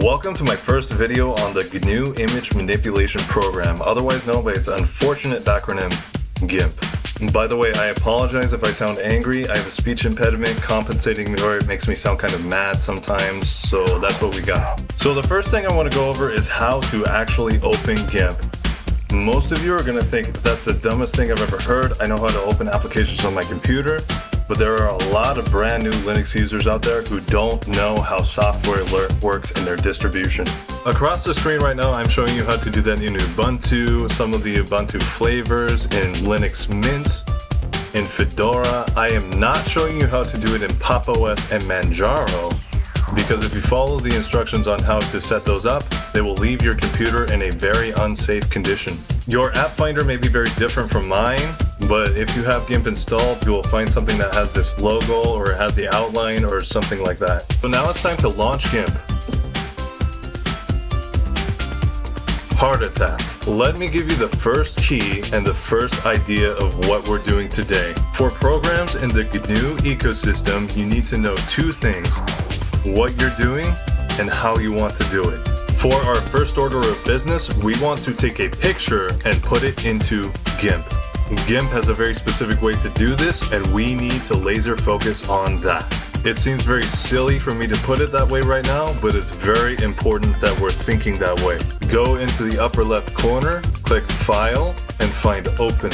Welcome to my first video on the GNU image manipulation program, otherwise known by its unfortunate acronym GIMP. By the way, I apologize if I sound angry. I have a speech impediment compensating me, or it makes me sound kind of mad sometimes, so that's what we got. So the first thing I want to go over is how to actually open GIMP. Most of you are going to think that's the dumbest thing I've ever heard. I know how to open applications on my computer, but there are a lot of brand new Linux users out there who don't know how software works in their distribution. Across the screen right now, I'm showing you how to do that in Ubuntu, some of the Ubuntu flavors, in Linux Mint, in Fedora. I am not showing you how to do it in Pop! OS and Manjaro, because if you follow the instructions on how to set those up, they will leave your computer in a very unsafe condition. Your app finder may be very different from mine, but if you have GIMP installed, you will find something that has this logo or it has the outline or something like that. So now it's time to launch GIMP. Heart attack. Let me give you the first key and the first idea of what we're doing today. For programs in the GNU ecosystem, you need to know two things: what you're doing and how you want to do it. For our first order of business, we want to take a picture and put it into GIMP. GIMP has a very specific way to do this, and we need to laser focus on that. It seems very silly for me to put it that way right now, but it's very important that we're thinking that way. Go into the upper left corner, click File, and find Open.